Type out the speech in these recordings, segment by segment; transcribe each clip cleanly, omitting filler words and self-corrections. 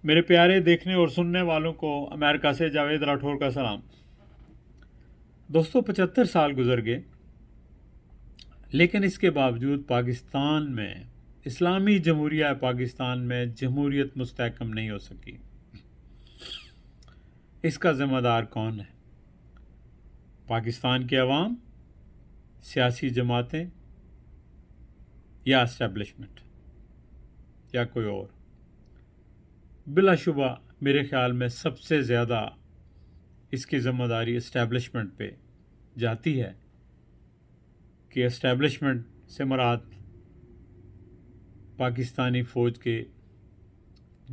میرے پیارے دیکھنے اور سننے والوں کو امریکہ سے جاوید راٹھور کا سلام۔ دوستو 75 سال گزر گئے، لیکن اس کے باوجود پاکستان میں اسلامی جمہوریہ پاکستان میں جمہوریت مستحکم نہیں ہو سکی۔ اس کا ذمہ دار کون ہے؟ پاکستان کے عوام، سیاسی جماعتیں یا اسٹیبلشمنٹ یا کوئی اور؟ بلا شبہ میرے خیال میں سب سے زیادہ اس کی ذمہ داری اسٹیبلشمنٹ پہ جاتی ہے کہ اسٹیبلشمنٹ سے مراد پاکستانی فوج کے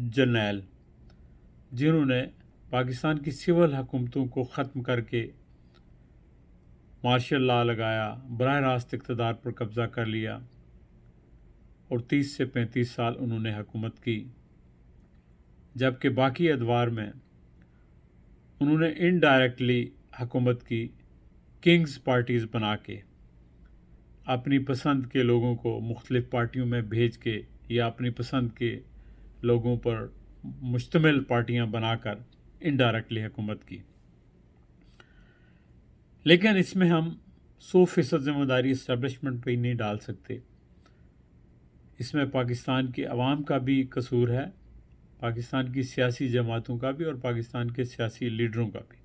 جرنیل، جنہوں نے پاکستان کی سول حکومتوں کو ختم کر کے مارشل لا لگایا، براہ راست اقتدار پر قبضہ کر لیا اور 30 سے 35 سال انہوں نے حکومت کی، جبکہ باقی ادوار میں انہوں نے انڈائریکٹلی حکومت کی کنگز پارٹیز بنا کے، اپنی پسند کے لوگوں کو مختلف پارٹیوں میں بھیج کے یا اپنی پسند کے لوگوں پر مشتمل پارٹیاں بنا کر انڈائریکٹلی حکومت کی۔ لیکن اس میں ہم 100% ذمہ داری اسٹیبلشمنٹ پہ ہی نہیں ڈال سکتے۔ اس میں پاکستان کے عوام کا بھی قصور ہے، پاکستان کی سیاسی جماعتوں کا بھی اور پاکستان کے سیاسی لیڈروں کا بھی۔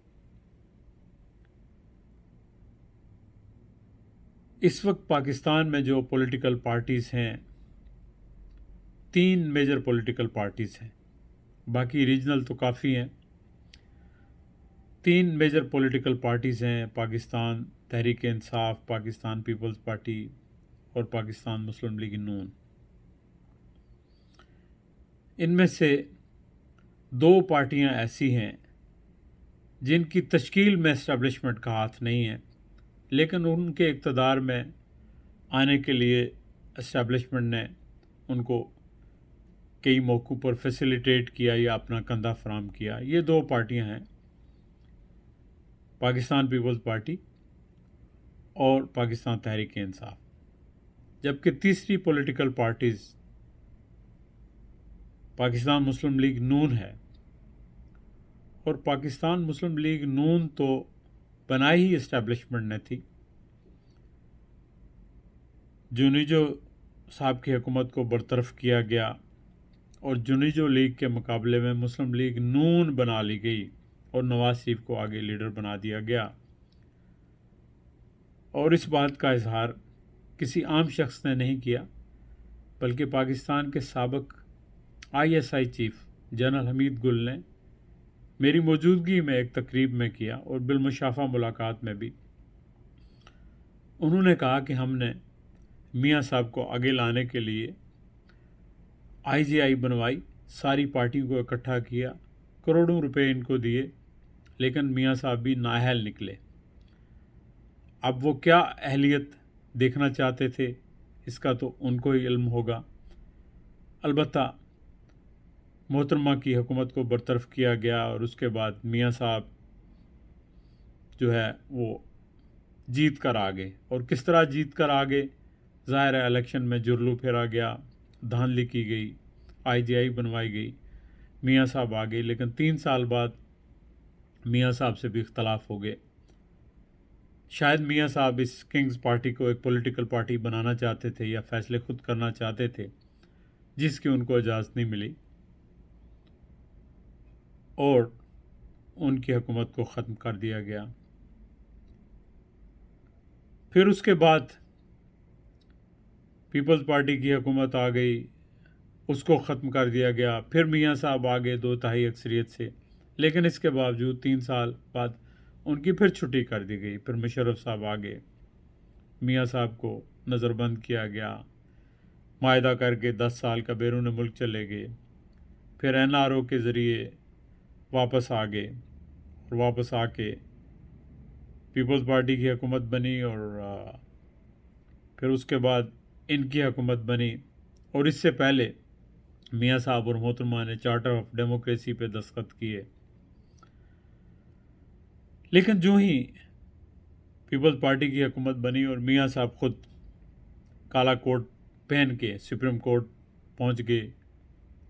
اس وقت پاکستان میں جو پولیٹیکل پارٹیز ہیں، 3 میجر پولیٹیکل پارٹیز ہیں، باقی ریجنل تو کافی ہیں۔ 3 میجر پولیٹیکل پارٹیز ہیں: پاکستان تحریک انصاف، پاکستان پیپلز پارٹی اور پاکستان مسلم لیگ نون۔ ان میں سے 2 پارٹیاں ایسی ہیں جن کی تشکیل میں اسٹیبلشمنٹ کا ہاتھ نہیں ہے، لیکن ان کے اقتدار میں آنے کے لیے اسٹیبلشمنٹ نے ان کو کئی موقعوں پر فیسیلیٹیٹ کیا یا اپنا کندھا فراہم کیا۔ یہ 2 پارٹیاں ہیں، پاکستان پیپلز پارٹی اور پاکستان تحریک انصاف، جبکہ تیسری پولیٹیکل پارٹیز پاکستان مسلم لیگ نون ہے۔ اور پاکستان مسلم لیگ نون تو بنائی ہی اسٹیبلشمنٹ نے تھی۔ جونیجو صاحب کی حکومت کو برطرف کیا گیا اور جونیجو لیگ کے مقابلے میں مسلم لیگ نون بنا لی گئی اور نواز شریف کو آگے لیڈر بنا دیا گیا۔ اور اس بات کا اظہار کسی عام شخص نے نہیں کیا، بلکہ پاکستان کے سابق ISI چیف جنرل حمید گل نے میری موجودگی میں ایک تقریب میں کیا، اور بالمشافہ ملاقات میں بھی انہوں نے کہا کہ ہم نے میاں صاحب کو آگے لانے کے لیے IGI بنوائی، ساری پارٹیوں کو اکٹھا کیا، کروڑوں روپے ان کو دیے، لیکن میاں صاحب بھی نااہل نکلے۔ اب وہ کیا اہلیت دیکھنا چاہتے تھے اس کا تو ان کو ہی علم ہوگا۔ البتہ محترمہ کی حکومت کو برطرف کیا گیا اور اس کے بعد میاں صاحب جو ہے وہ جیت کر آ گئے۔ اور کس طرح جیت کر آ گئے؟ ظاہر ہے الیکشن میں جرلو پھیرا گیا، دھاندلی کی گئی، IGI بنوائی گئی، میاں صاحب آ گئے، لیکن 3 سال بعد میاں صاحب سے بھی اختلاف ہو گئے۔ شاید میاں صاحب اس کنگز پارٹی کو ایک پولیٹیکل پارٹی بنانا چاہتے تھے یا فیصلے خود کرنا چاہتے تھے، جس کی ان کو اجازت نہیں ملی اور ان کی حکومت کو ختم کر دیا گیا۔ پھر اس کے بعد پیپلز پارٹی کی حکومت آ گئی، اس کو ختم کر دیا گیا۔ پھر میاں صاحب آگے 2/3 اکثریت سے، لیکن اس کے باوجود 3 سال بعد ان کی پھر چھٹی کر دی گئی۔ پھر مشرف صاحب آگے، میاں صاحب کو نظر بند کیا گیا، معاہدہ کر کے 10 سال کا بیرون ملک چلے گئے۔ پھر NRO کے ذریعے واپس آ گئے اور واپس آ کے پیپلز پارٹی کی حکومت بنی، اور پھر اس کے بعد ان کی حکومت بنی۔ اور اس سے پہلے میاں صاحب اور محترمہ نے چارٹر آف ڈیموکریسی پہ دستخط کیے۔ لیکن جو ہی پیپلز پارٹی کی حکومت بنی اور میاں صاحب خود کالا کوٹ پہن کے سپریم کورٹ پہنچ گئے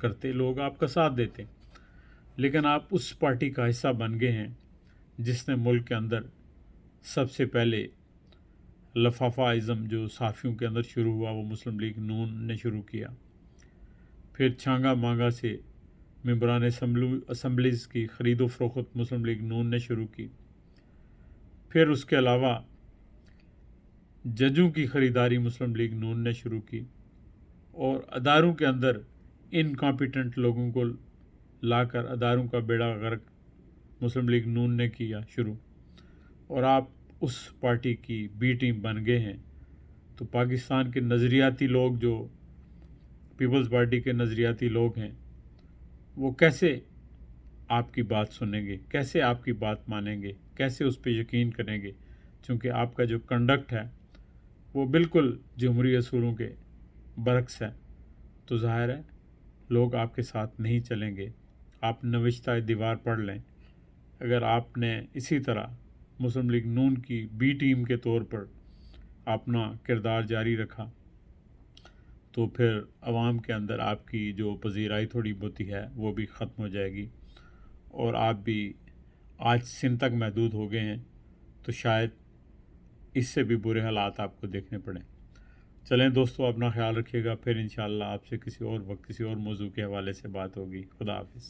کرتے, لوگ آپ کا ساتھ دیتے, لیکن آپ اس پارٹی کا حصہ بن گئے ہیں جس نے ملک کے اندر سب سے پہلے لفافہ ازم جو صحافیوں کے اندر شروع ہوا وہ مسلم لیگ نون نے شروع کیا. پھر چھانگا مانگا سے ممبران اسمبلیز کی خرید و فروخت مسلم لیگ نون نے شروع کی. پھر اس کے علاوہ ججوں کی خریداری مسلم لیگ نون نے شروع کی, اور اداروں کے اندر انکمپیٹنٹ لوگوں کو لا کر اداروں کا بیڑا غرق مسلم لیگ نون نے کیا شروع, اور آپ اس پارٹی کی بی ٹیم بن گئے ہیں. تو پاکستان کے نظریاتی لوگ جو پیپلز پارٹی کے نظریاتی لوگ ہیں وہ کیسے آپ کی بات سنیں گے, کیسے آپ کی بات مانیں گے, کیسے اس پہ یقین کریں گے, چونکہ آپ کا جو کنڈکٹ ہے وہ بالکل جمہوری اصولوں کے برعکس ہے. تو ظاہر ہے لوگ آپ کے ساتھ نہیں چلیں گے. آپ نوشتہ دیوار پڑھ لیں, اگر آپ نے اسی طرح مسلم لیگ نون کی بی ٹیم کے طور پر اپنا کردار جاری رکھا تو پھر عوام کے اندر آپ کی جو پذیرائی تھوڑی بہت ہے وہ بھی ختم ہو جائے گی, اور آپ بھی آج سن تک محدود ہو گئے ہیں, تو شاید اس سے بھی برے حالات آپ کو دیکھنے پڑیں. چلیں دوستو, اپنا خیال رکھیے گا. پھر انشاءاللہ آپ سے کسی اور وقت کسی اور موضوع کے حوالے سے بات ہوگی. خدا حافظ.